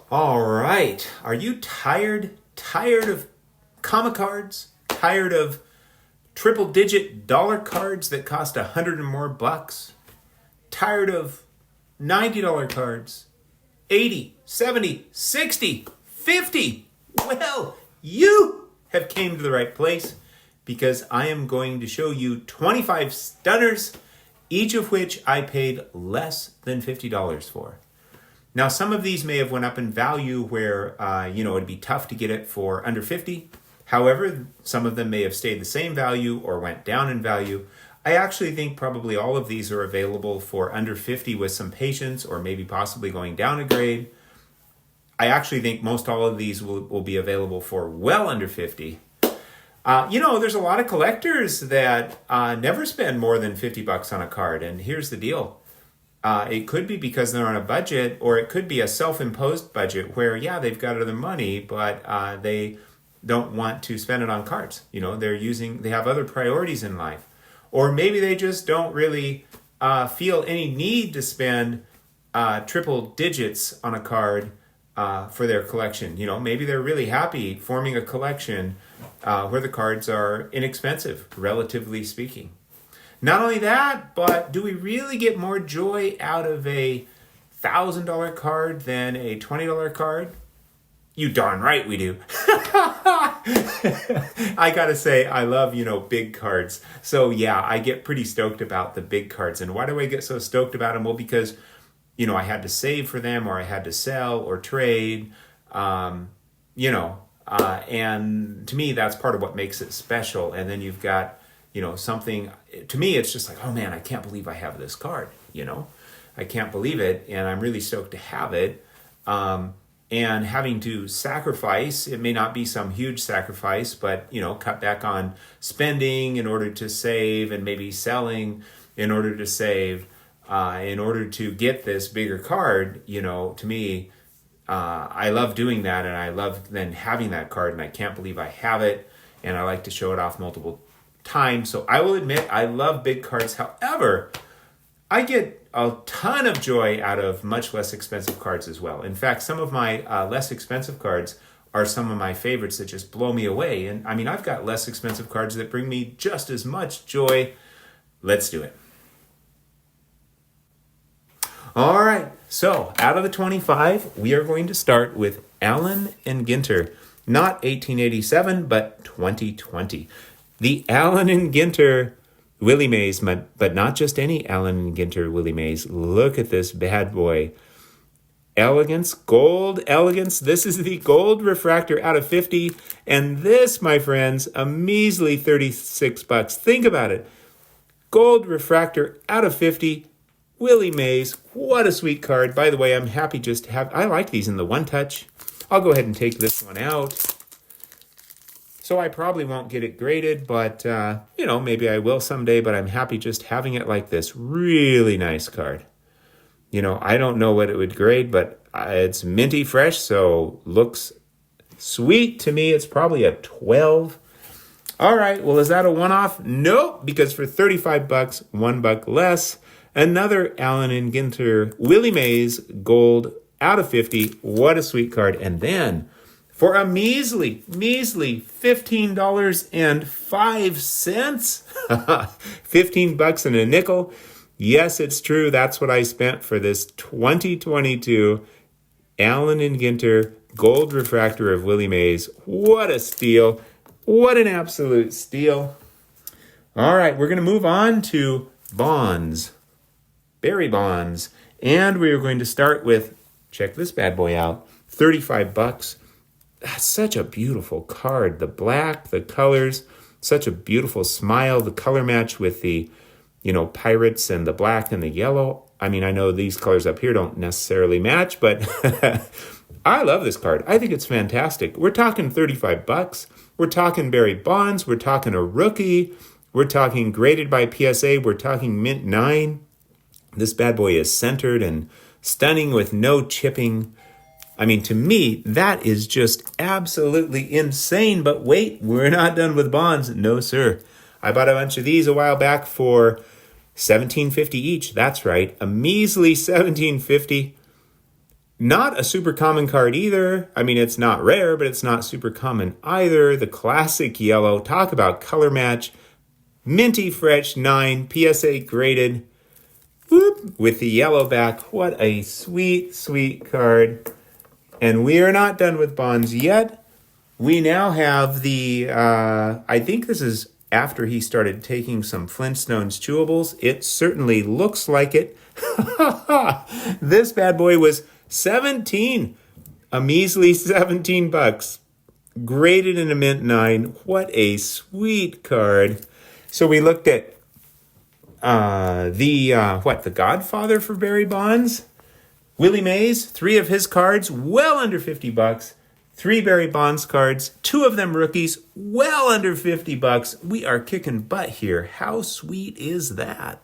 All right. Are you tired of comma cards? Tired of triple-digit dollar cards that cost $100 or more bucks? Tired of $90 cards? 80, 70, 60, 50? Well, you have came to the right place because I am going to show you 25 stunners, each of which I paid less than $50 for. Now, some of these may have went up in value where, it'd be tough to get it for under 50. However, some of them may have stayed the same value or went down in value. I actually think probably all of these are available for under 50 with some patience or maybe possibly going down a grade. I actually think most all of these will be available for well under 50. There's a lot of collectors that never spend more than $50 on a card. And here's the deal. It could be because they're on a budget, or it could be a self-imposed budget where, they've got other money, but they don't want to spend it on cards. They have other priorities in life. Or maybe they just don't really feel any need to spend triple digits on a card for their collection. Maybe they're really happy forming a collection where the cards are inexpensive, relatively speaking. Not only that, but do we really get more joy out of a $1,000 card than a $20 card? You darn right we do. I gotta say, I love, big cards. So I get pretty stoked about the big cards. And why do I get so stoked about them? Well, because, I had to save for them, or I had to sell or trade, and to me, that's part of what makes it special. And then you've got, something, to me, it's just like, oh man, I can't believe I have this card, I can't believe it. And I'm really stoked to have it. And having to sacrifice, it may not be some huge sacrifice, but, cut back on spending in order to save, and maybe selling in order to save, in order to get this bigger card, to me, I love doing that. And I love then having that card, and I can't believe I have it. And I like to show it off multiple times. So I will admit, I love big cards. However, I get a ton of joy out of much less expensive cards as well. In fact, some of my less expensive cards are some of my favorites that just blow me away. And I've got less expensive cards that bring me just as much joy. Let's do it. All right. So out of the 25, we are going to start with Allen and Ginter. Not 1887, but 2020. The Allen and Ginter Willie Mays, but not just any Allen and Ginter Willie Mays. Look at this bad boy. Elegance, gold elegance. This is the gold refractor out of 50. And this, my friends, a measly $36. Think about it. Gold refractor out of 50. Willie Mays. What a sweet card. By the way, I'm happy just to have, I like these in the one touch. I'll go ahead and take this one out. So I probably won't get it graded, but, maybe I will someday, but I'm happy just having it like this. Really nice card. I don't know what it would grade, but it's minty fresh, so looks sweet to me. It's probably a 12. All right, well, is that a one-off? Nope, because for $35, $1 less, another Allen and Ginter Willie Mays gold out of 50. What a sweet card. And then for a measly $15.05, $15 and a nickel. Yes, it's true. That's what I spent for this 2022 Allen and Ginter gold refractor of Willie Mays. What a steal. What an absolute steal. All right, we're going to move on to bonds, Barry bonds. And we are going to start with, check this bad boy out, $35. That's such a beautiful card. The black, the colors, such a beautiful smile. The color match with the, pirates and the black and the yellow. I know these colors up here don't necessarily match, but I love this card. I think it's fantastic. We're talking $35. We're talking Barry Bonds. We're talking a rookie. We're talking graded by PSA. We're talking mint 9. This bad boy is centered and stunning with no chipping. To me, that is just absolutely insane. But wait, we're not done with bonds. No, sir. I bought a bunch of these a while back for $17.50 each. That's right, a measly $17.50. Not a super common card either. I mean, it's not rare, but it's not super common either. The classic yellow. Talk about color match. Minty fresh 9, PSA graded. Whoop, with the yellow back. What a sweet, sweet card. And we are not done with bonds yet. We now have the, I think this is after he started taking some Flintstones chewables. It certainly looks like it. This bad boy was 17, a measly $17, graded in a mint 9. What a sweet card. So we looked at the Godfather for Barry Bonds, Willie Mays. 3 of his cards, well under $50. 3 Barry Bonds cards, 2 of them rookies, well under $50. We are kicking butt here. How sweet is that?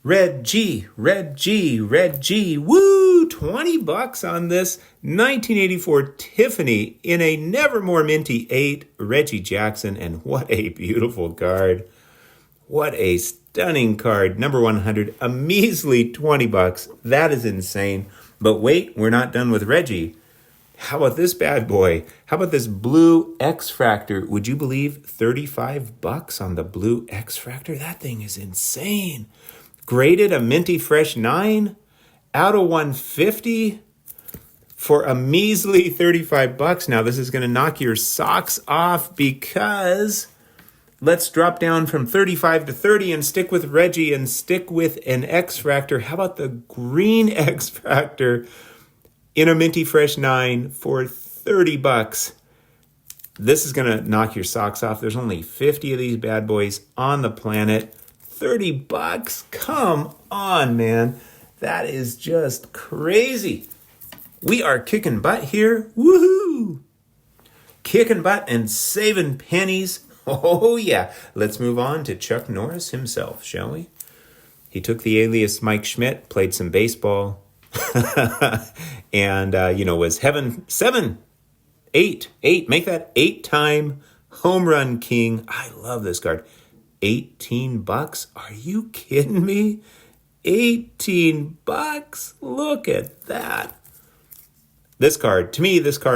Reggie, woo, $20 on this 1984 Tiffany in a nevermore minty 8, Reggie Jackson, and what a beautiful card. What a stunning card. Number 100, a measly $20. That is insane. But wait, we're not done with Reggie. How about this bad boy? How about this blue X-Fractor? Would you believe $35 on the blue X-Fractor? That thing is insane. Graded a minty fresh 9 out of 150 for a measly $35. Now this is going to knock your socks off because let's drop down from 35 to 30 and stick with Reggie and stick with an X-Fractor. How about the green X-Fractor in a minty fresh 9 for $30? This is going to knock your socks off. There's only 50 of these bad boys on the planet. $30. Come on, man. That is just crazy. We are kicking butt here. Woohoo! Kicking butt and saving pennies. Oh, yeah. Let's move on to Chuck Norris himself, shall we? He took the alias Mike Schmidt, played some baseball, and, was eight. Make that 8-time home run king. I love this card. $18? Are you kidding me? $18? Look at that. This card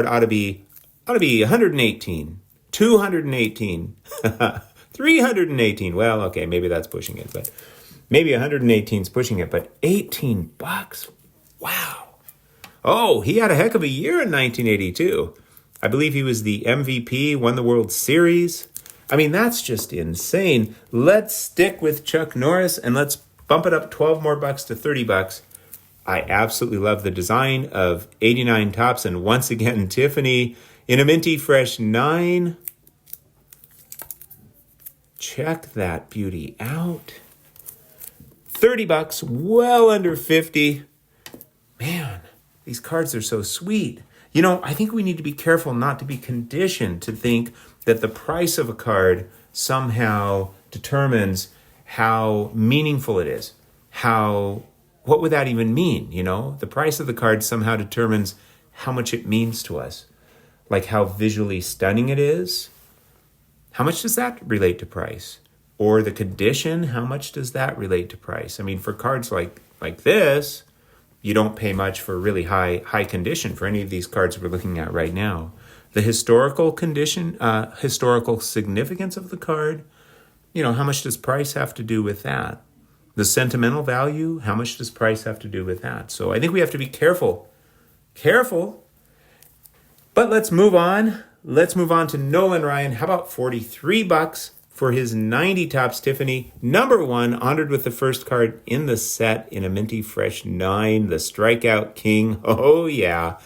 ought to be 118, 218, 318. Well, okay, maybe that's pushing it, but maybe 118 is pushing it, but $18. Wow. Oh, he had a heck of a year in 1982. I believe he was the MVP, won the World Series. I mean, that's just insane. Let's stick with Chuck Norris and let's bump it up 12 more bucks to $30. I absolutely love the design of 89 tops and once again Tiffany in a minty fresh 9. Check that beauty out. $30, well under 50. Man, these cards are so sweet. I think we need to be careful not to be conditioned to think that the price of a card somehow determines how meaningful it is. What would that even mean? The price of the card somehow determines how much it means to us. Like how visually stunning it is. How much does that relate to price? Or the condition, how much does that relate to price? I mean, for cards like this, you don't pay much for really high condition for any of these cards we're looking at right now. The historical condition, historical significance of the card, how much does price have to do with that? The sentimental value, how much does price have to do with that? So I think we have to be careful. But let's move on. Let's move on to Nolan Ryan. How about $43 for his 90 tops Tiffany? Number 1, honored with the first card in the set in a minty fresh 9, the Strikeout King. Oh, yeah.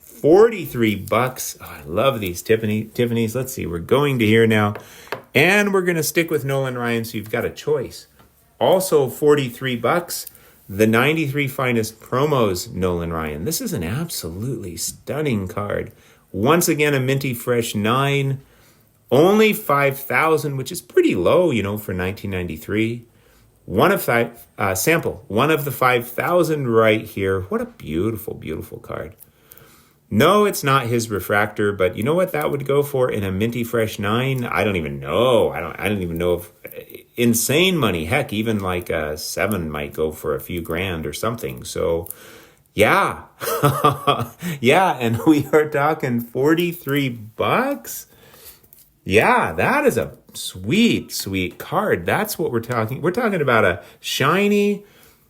$43. Oh, I love these Tiffany's. Let's see. We're going to here now. And we're going to stick with Nolan Ryan, so you've got a choice. Also $43, the 93 Finest Promos Nolan Ryan. This is an absolutely stunning card. Once again, a minty fresh 9. Only 5,000, which is pretty low, for 1993. One of the 5,000 right here. What a beautiful, beautiful card. No, it's not his refractor, but you know what that would go for in a minty fresh 9? I don't even know. I don't even know if insane money. Heck, even like a 7 might go for a few grand or something. So Yeah. Yeah, and we are talking $43. Yeah, that is a sweet, sweet card. That's what we're talking. We're talking about a shiny,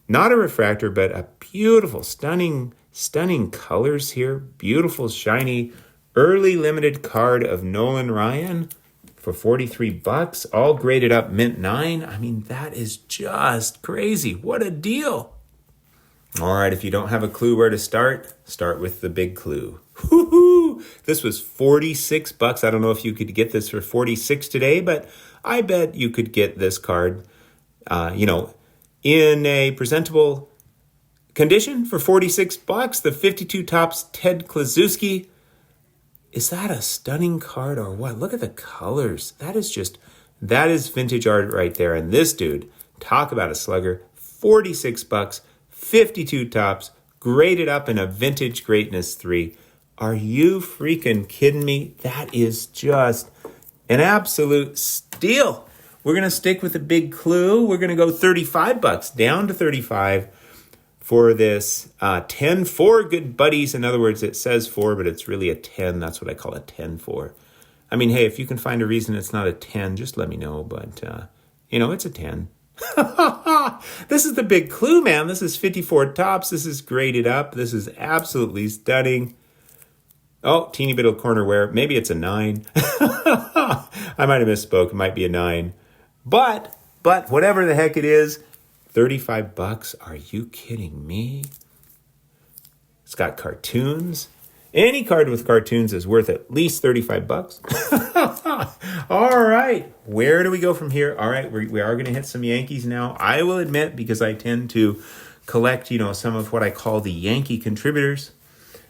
not a refractor, but a beautiful, stunning, stunning colors here. Beautiful, shiny, early limited card of Nolan Ryan for $43, all graded up mint 9. I mean, that is just crazy. What a deal. All right, if you don't have a clue where to start with the big clue. Woo-hoo! This was $46. I don't know if you could get this for $46 today, but I bet you could get this card, in a presentable condition for $46. The 52 tops Ted Kluszewski. Is that a stunning card or what? Look at the colors. That is vintage art right there. And this dude, talk about a slugger, $46. 52 tops, graded up in a vintage greatness 3. Are you freaking kidding me? That is just an absolute steal. We're going to stick with a big clue. We're going to go $35, down to 35 for this 10-4 good buddies. In other words, it says 4, but it's really a 10. That's what I call a 10-4. I mean, hey, if you can find a reason it's not a 10, just let me know. But, it's a 10. This is the big clue, man. This is 54 tops. This is graded up. This is absolutely stunning. Oh, teeny bit of corner wear. Maybe it's a 9. I might have misspoke. It might be a 9. But whatever the heck it is, $35. Are you kidding me? It's got cartoons. Any card with cartoons is worth at least $35. All right. Where do we go from here? All right. We are going to hit some Yankees now. I will admit, because I tend to collect, some of what I call the Yankee contributors.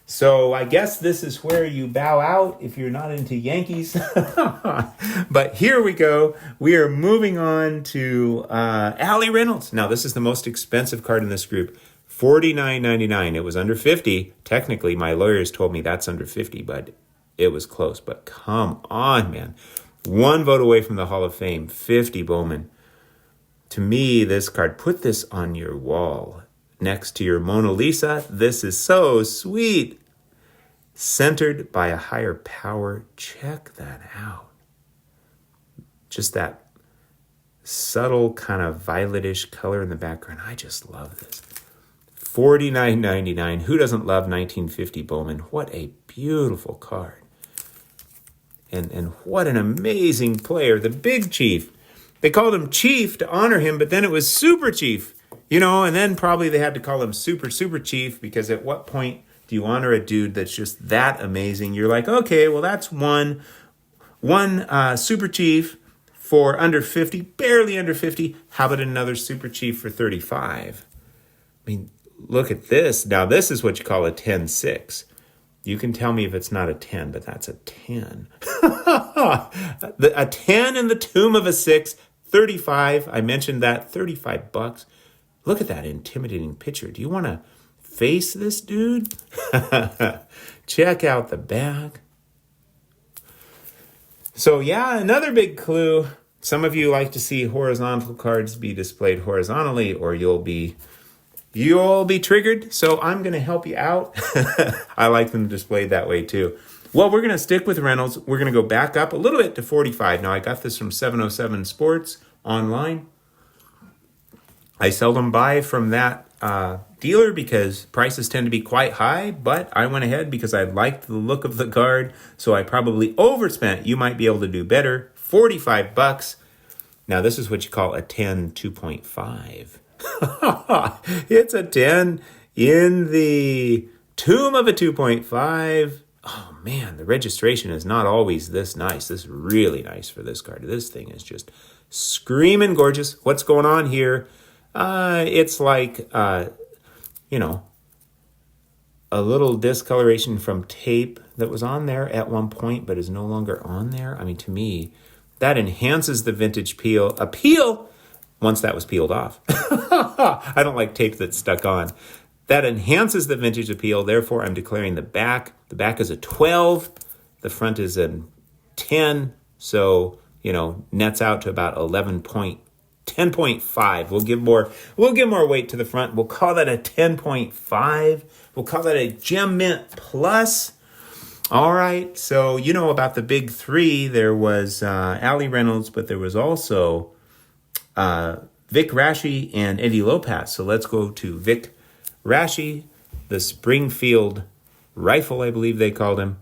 So I guess this is where you bow out if you're not into Yankees. But here we go. We are moving on to Allie Reynolds. Now, this is the most expensive card in this group. $49.99. It was under 50. Technically, my lawyers told me that's under 50, but it was close. But come on, man. One vote away from the Hall of Fame. 50 Bowman. To me, this card, put this on your wall next to your Mona Lisa. This is so sweet. Centered by a higher power. Check that out. Just that subtle kind of violetish color in the background. I just love this. $49.99. Who doesn't love 1950 Bowman? What a beautiful card. And what an amazing player. The Big Chief. They called him Chief to honor him, but then it was Super Chief. And then probably they had to call him Super Chief, because at what point do you honor a dude that's just that amazing? You're like, okay, well, that's one Super Chief for under 50, barely under 50. How about another Super Chief for 35? I mean, look at this. Now, this is what you call a 10-6. You can tell me if it's not a 10, but that's a 10. A 10 in the tomb of a 6, 35. I mentioned that, $35. Look at that intimidating picture. Do you want to face this dude? Check out the back. So, yeah, another big clue. Some of you like to see horizontal cards be displayed horizontally, or you'll be triggered, so I'm going to help you out. I like them displayed that way too. Well, we're going to stick with Reynolds. We're going to go back up a little bit to 45. Now, I got this from 707 Sports online. I seldom buy from that dealer because prices tend to be quite high, but I went ahead because I liked the look of the card, so I probably overspent. You might be able to do better. $45. Now, this is what you call a 10 2.5. It's a 10 in the tomb of a 2.5. Oh, man, the registration is not always this nice. This is really nice for this card. This thing is just screaming gorgeous. What's going on here? It's like, a little discoloration from tape that was on there at one point but is no longer on there. I mean, to me, that enhances the vintage appeal once that was peeled off. I don't like tape that's stuck on. That enhances the vintage appeal. Therefore, I'm declaring the back. The back is a 12. The front is a 10. So, nets out to about 10.5. We'll give more weight to the front. We'll call that a 10.5 We'll call that a Gem Mint Plus. All right, so you know about the big three. There was Allie Reynolds, but there was also Vic Raschi and Eddie Lopat. So let's go to Vic Raschi, the Springfield Rifle, I believe they called him.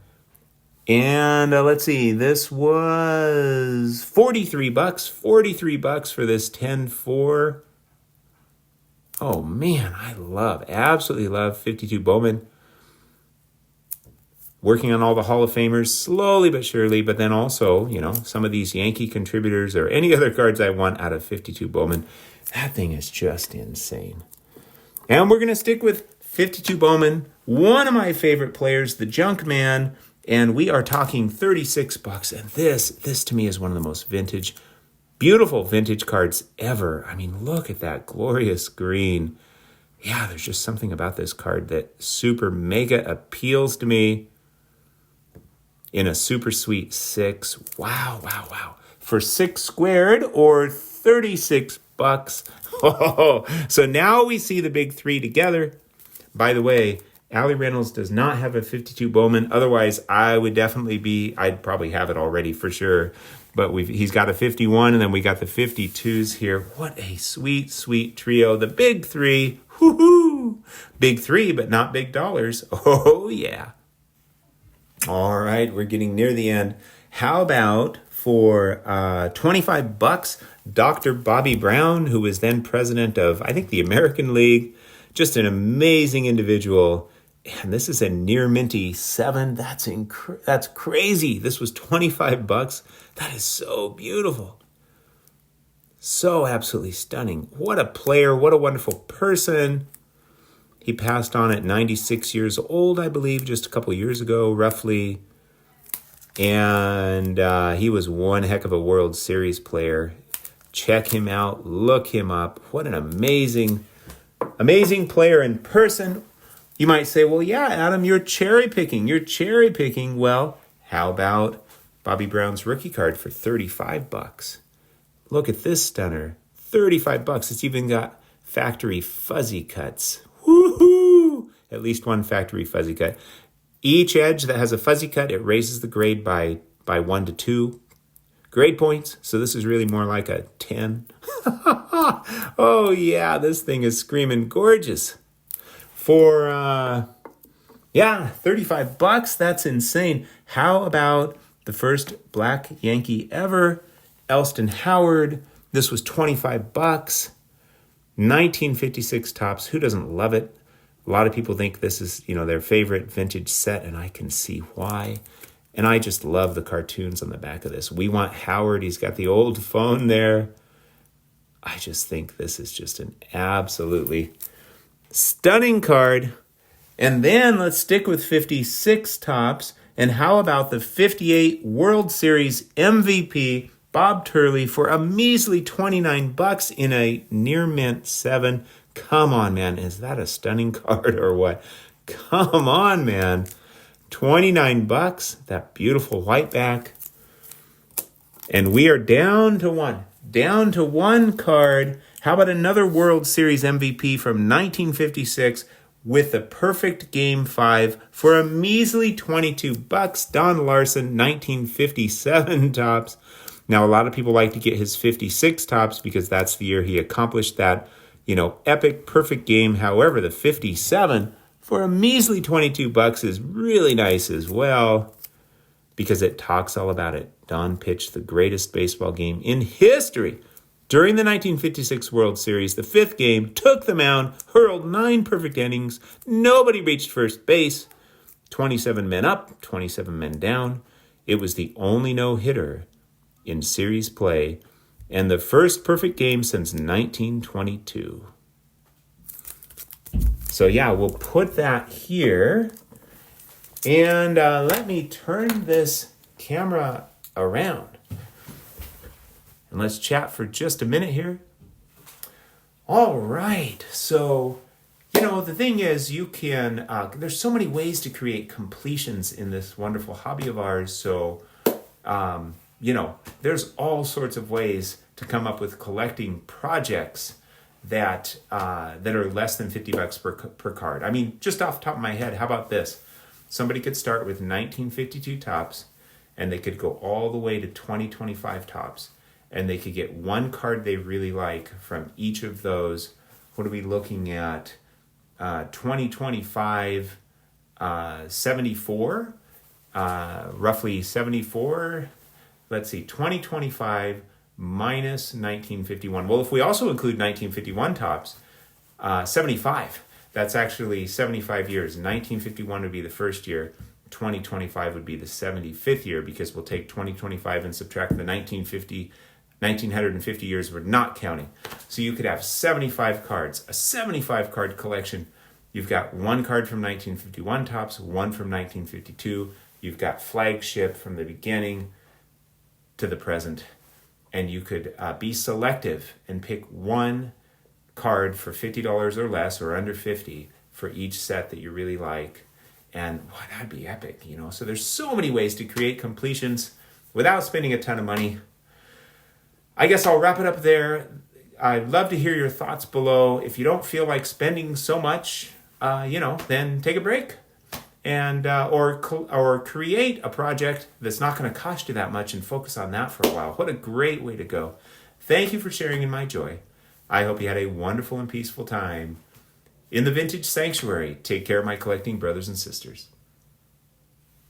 And let's see, this was $43. $43 for this 10-4. Oh man, absolutely love 52 Bowman. Working on all the Hall of Famers slowly but surely, but then also, you know, some of these Yankee contributors or any other cards I want out of 52 Bowman. That thing is just insane. And we're going to stick with 52 Bowman, one of my favorite players, the Junk Man, and we are talking $36. And this to me is one of the most beautiful vintage cards ever. I mean, look at that glorious green. Yeah, there's just something about this card that super mega appeals to me. In a super sweet 6. Wow. For 6 squared or $36. Oh, so now we see the big three together. By the way, Allie Reynolds does not have a 52 Bowman. Otherwise, I'd probably have it already for sure. But he's got a 51, and then we got the 52s here. What a sweet, sweet trio. The big three. Woohoo! Big three, but not big dollars. Oh, yeah. All right, we're getting near the end. How about for $25, Dr. Bobby Brown, who was then president of, I think, the American League. Just an amazing individual. And this is a near minty 7. That's crazy. This was $25. That is so beautiful. So absolutely stunning. What a player. What a wonderful person. He passed on at 96 years old, I believe, just a couple years ago, roughly. And he was one heck of a World Series player. Check him out. Look him up. What an amazing player in person. You might say, well, yeah, Adam, you're cherry picking. Well, how about Bobby Brown's rookie card for $35? Look at this stunner. $35. It's even got factory fuzzy cuts. Woohoo! At least one factory fuzzy cut. Each edge that has a fuzzy cut, it raises the grade by 1 to 2 grade points. So this is really more like a 10. Oh, yeah, this thing is screaming gorgeous. For, $35, that's insane. How about the first black Yankee ever, Elston Howard? This was $25. 1956 Topps. Who doesn't love it? A lot of people think this is, their favorite vintage set, and I can see why. And I just love the cartoons on the back of this. We want Howard. He's got the old phone there. I just think this is just an absolutely stunning card. And then let's stick with 56 Topps. And how about the 58 World Series MVP, Bob Turley, for a measly $29 in a near mint 7. Come on, man. Is that a stunning card or what? Come on, man. $29. That beautiful white back. And we are down to one. Down to one card. How about another World Series MVP from 1956 with the perfect Game 5 for a measly $22? Don Larson, 1957 Topps. Now, a lot of people like to get his 56 Topps because that's the year he accomplished that, epic, perfect game. However, the 57 for a measly $22 is really nice as well because it talks all about it. Don pitched the greatest baseball game in history. During the 1956 World Series, the 5th game, took the mound, hurled 9 perfect innings. Nobody reached first base. 27 men up, 27 men down. It was the only no-hitter in series play, and the first perfect game since 1922. So yeah, we'll put that here. And let me turn this camera around. And let's chat for just a minute here. All right. So, the thing is, you can, there's so many ways to create completions in this wonderful hobby of ours. So, there's all sorts of ways to come up with collecting projects that are less than $50 per card. I mean, just off the top of my head, how about this? Somebody could start with 1952 tops, and they could go all the way to 2025 tops, and they could get one card they really like from each of those. What are we looking at? 2025, 74, roughly 74. Let's see, 2025 minus 1951. Well, if we also include 1951 tops, 75. That's actually 75 years. 1951 would be the first year. 2025 would be the 75th year, because we'll take 2025 and subtract the 1950 years we're not counting. So you could have 75 cards, a 75 card collection. You've got one card from 1951 tops, one from 1952. You've got flagship from the beginning to the present. And you could be selective and pick one card for $50 or less, or under 50 for each set that you really like. And that'd be epic, you know. So there's so many ways to create completions without spending a ton of money. I guess I'll wrap it up there. I'd love to hear your thoughts below. If you don't feel like spending so much, then take a break, and or create a project that's not going to cost you that much and focus on that for a while. What a great way to go. Thank you for sharing in my joy. I hope you had a wonderful and peaceful time in the Vintage Sanctuary. Take care, my collecting brothers and sisters.